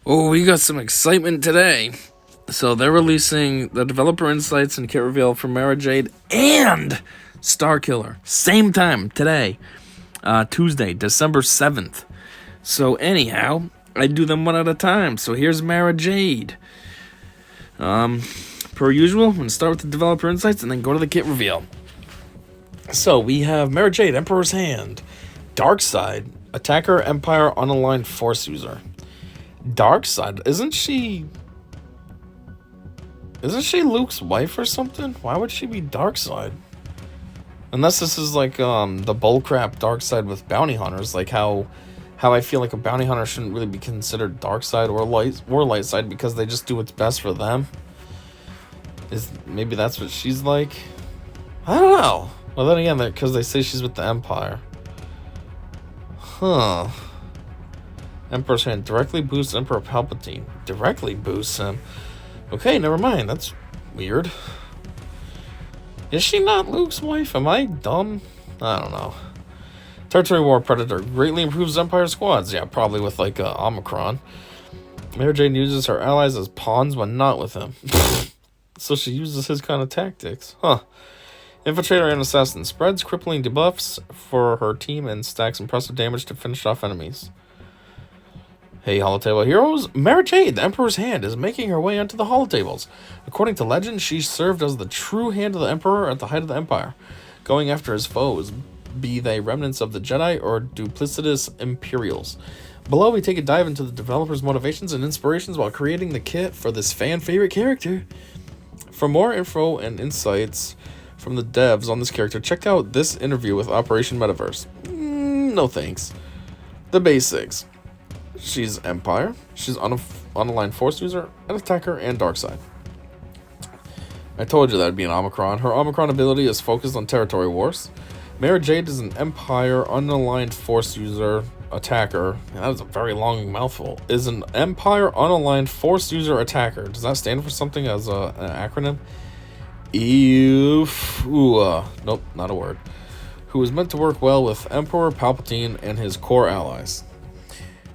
Oh, we got some excitement today. So they're releasing the developer insights and kit reveal for Jade and Starkiller. Same time today. Tuesday, December 7th. So anyhow, I do them one at a time. So here's Jade. Per usual, I'm going to start with the developer insights and then go to the kit reveal. So we have Jade, Emperor's Hand. Darkside, Attacker, Empire, Unaligned Force User. Darkside, isn't she Luke's wife or something? Why would she be Darkside? Unless this is like the bullcrap Darkside with bounty hunters, like how I feel like a bounty hunter shouldn't really be considered Darkside or light side because they just do what's best for them. Maybe that's what she's like? I don't know. Well, then again, because they say she's with the Empire. Huh. Emperor's Hand directly boosts Emperor Palpatine. Directly boosts him. Okay, never mind. That's weird. Is she not Luke's wife? Am I dumb? I don't know. Territory War Predator greatly improves Empire squads. Yeah, probably with like Omicron. Jade uses her allies as pawns when not with him. So she uses his kind of tactics. Huh. Infiltrator and Assassin spreads crippling debuffs for her team and stacks impressive damage to finish off enemies. Hey, Holotable heroes! Jade, the Emperor's Hand, is making her way onto the Holotables. According to legend, she served as the true hand of the Emperor at the height of the Empire, going after his foes, be they remnants of the Jedi or duplicitous Imperials. Below, we take a dive into the developer's motivations and inspirations while creating the kit for this fan-favorite character. For more info and insights from the devs on this character, check out this interview with Operation Metaverse. No thanks. The basics. She's Empire. She's unaligned Force User, an Attacker, and Darkside. I told you that would be an Omicron. Her Omicron ability is focused on territory wars. Jade is an Empire, unaligned Force User, Attacker. That is a very long mouthful. Is an Empire, unaligned Force User, Attacker. Does that stand for something as an acronym? Nope, not a word. Who is meant to work well with Emperor Palpatine and his core allies.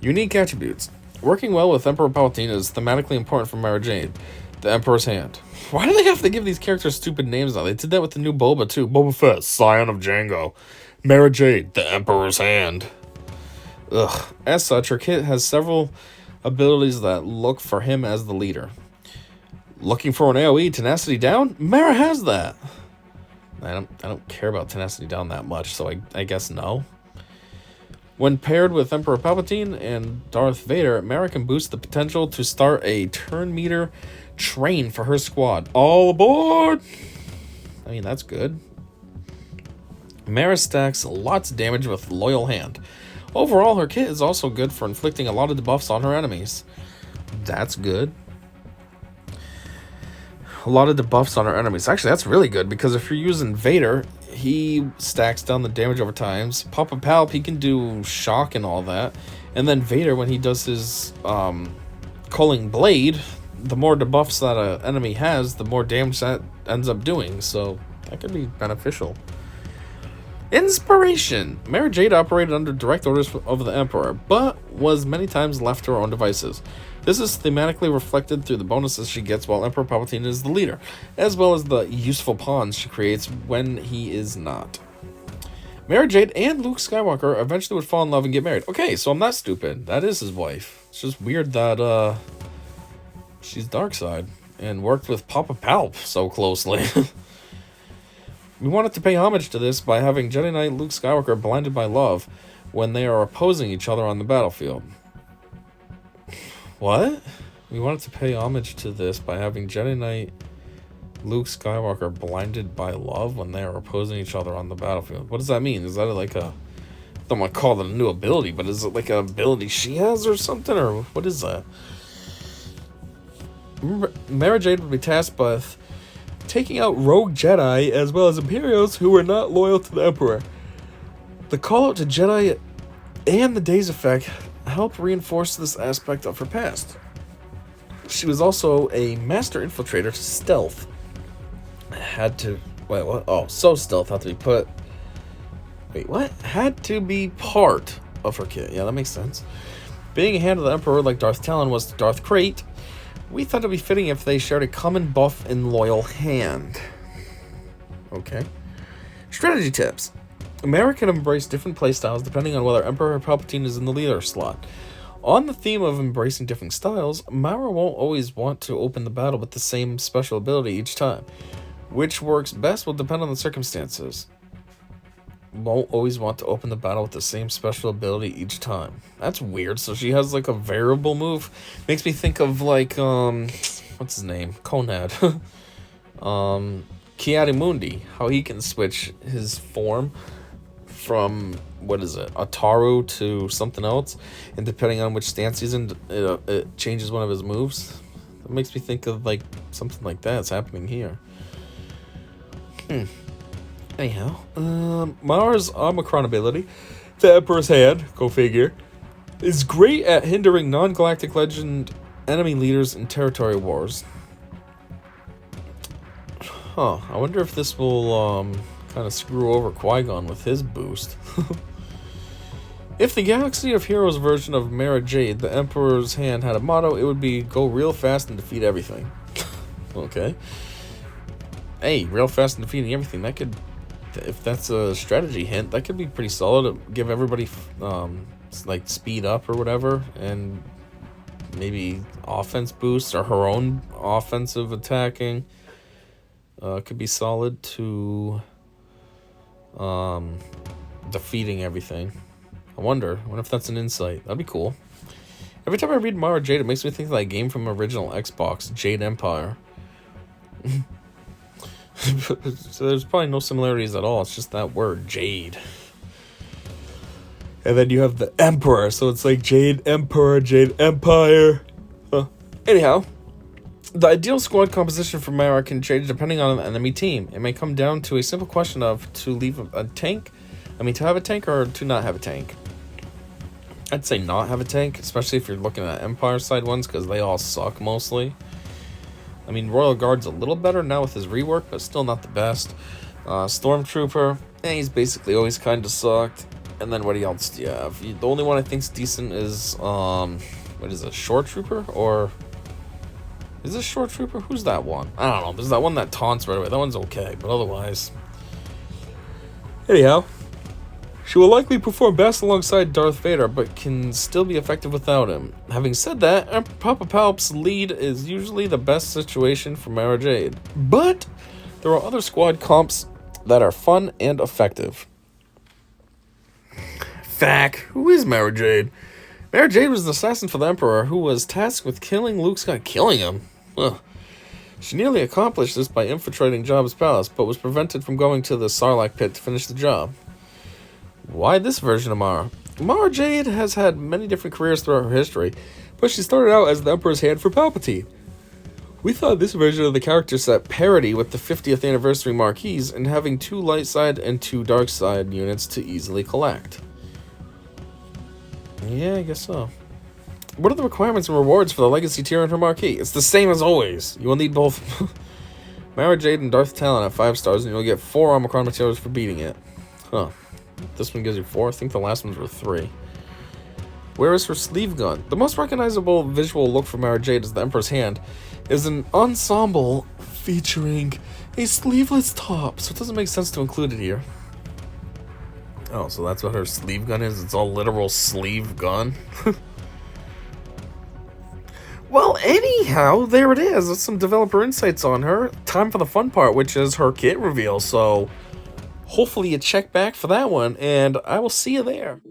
Unique attributes. Working well with Emperor Palpatine is thematically important for Jade, the Emperor's Hand. Why do they have to give these characters stupid names now? They did that with the new Boba too. Boba Fett, Scion of Django. Jade, the Emperor's Hand. Ugh. As such, her kit has several abilities that look for him as the leader. Looking for an AoE tenacity down? Mara has that. I don't care about tenacity down that much, so I guess no. When paired with Emperor Palpatine and Darth Vader, Mara can boost the potential to start a turn meter train for her squad. All aboard! I mean, that's good. Mara stacks lots of damage with Loyal Hand. Overall, her kit is also good for inflicting a lot of debuffs on her enemies. That's good. A lot of debuffs on her enemies. Actually, that's really good, because if you're using Vader, he stacks down the damage over times. Papa Palp, he can do shock and all that. And then Vader, when he does his Culling Blade, the more debuffs that an enemy has, the more damage that ends up doing. So that could be beneficial. Inspiration. Jade operated under direct orders of the Emperor, but was many times left to her own devices. This is thematically reflected through the bonuses she gets while Emperor Palpatine is the leader, as well as the useful pawns she creates when he is not. Jade and Luke Skywalker eventually would fall in love and get married. Okay, so I'm not stupid. That is his wife. It's just weird that she's Darkside and worked with Papa Palp so closely. We wanted to pay homage to this by having Jedi Knight Luke Skywalker blinded by love when they are opposing each other on the battlefield. What? We wanted to pay homage to this by having Jedi Knight Luke Skywalker blinded by love when they are opposing each other on the battlefield. What does that mean? Is that like a... I don't want to call it a new ability, but is it like an ability she has or something? Or what is that? Jade would be tasked with taking out rogue Jedi as well as Imperials who were not loyal to the Emperor. The call out to Jedi and the Days Effect helped reinforce this aspect of her past. She was also a master infiltrator to stealth. Had to... Wait, what? Oh, so stealth had to be put... Wait, what? Had to be part of her kit. Yeah, that makes sense. Being a hand of the Emperor like Darth Talon was to Darth Krayt, we thought it'd be fitting if they shared a common buff and loyal hand. Okay. Strategy tips. Mara can embrace different playstyles depending on whether Emperor Palpatine is in the leader slot. On the theme of embracing different styles, Mara won't always want to open the battle with the same special ability each time. Which works best will depend on the circumstances. Won't always want to open the battle with the same special ability each time. That's weird. So she has like a variable move. Makes me think of like what's his name? Conad. Kiadimundi. How he can switch his form from what is it? Ataru to something else, and depending on which stance he's in, it changes one of his moves. That makes me think of like something like that's happening here. Anyhow, Mara's Omicron ability, the Emperor's Hand, go figure, is great at hindering non-galactic legend enemy leaders in territory wars. Huh, I wonder if this will kind of screw over Qui-Gon with his boost. If the Galaxy of Heroes version of Mara Jade, the Emperor's Hand, had a motto, it would be go real fast and defeat everything. Okay. Hey, real fast and defeating everything, that could, if that's a strategy hint, that could be pretty solid. Give everybody like speed up or whatever, and maybe offense boosts or her own offensive attacking. Could be solid to defeating everything. I wonder if that's an insight. That'd be cool. Every time I read Mara Jade, it makes me think of that game from original Xbox, Jade Empire. So there's probably no similarities at all. It's just that word, Jade. And then you have the Emperor, so it's like Jade Emperor, Jade Empire. Anyhow, the ideal squad composition for Mara can change depending on an enemy team. It may come down to a simple question of to have a tank or to not have a tank. I'd say not have a tank, especially if you're looking at Empire side ones, because they all suck mostly. I mean, Royal Guard's a little better now with his rework, but still not the best. Stormtrooper, he's basically always kind of sucked. And then what else do you have? The only one I think's decent is, what is it, Shore Trooper? Or, is this Shore Trooper? Who's that one? I don't know. There's that one that taunts right away. That one's okay, but otherwise. Anyhow, she will likely perform best alongside Darth Vader, but can still be effective without him. Having said that, Papa Palp's lead is usually the best situation for Mara Jade. But there are other squad comps that are fun and effective. Fact, who is Mara Jade? Mara Jade was the assassin for the Emperor who was tasked with killing Luke Skywalker. Killing him? Ugh. She nearly accomplished this by infiltrating Jabba's palace, but was prevented from going to the Sarlacc pit to finish the job. Why this version of Mara? Mara Jade has had many different careers throughout her history, but she started out as the Emperor's Hand for Palpatine. We thought this version of the character set parity with the 50th anniversary Marquees and having 2 light side and 2 dark side units to easily collect. Yeah, I guess so. What are the requirements and rewards for the Legacy tier and her Marquee? It's the same as always. You will need both Mara Jade and Darth Talon at 5 stars, and you'll get 4 Omicron materials for beating it. Huh. This one gives you 4. I think the last ones were 3. Where is her sleeve gun? The most recognizable visual look for Mara Jade as the Emperor's Hand is an ensemble featuring a sleeveless top, so it doesn't make sense to include it here. Oh, so that's what her sleeve gun is? It's all literal sleeve gun? Well, anyhow, there it is. That's some developer insights on her. Time for the fun part, which is her kit reveal, so hopefully you check back for that one, and I will see you there.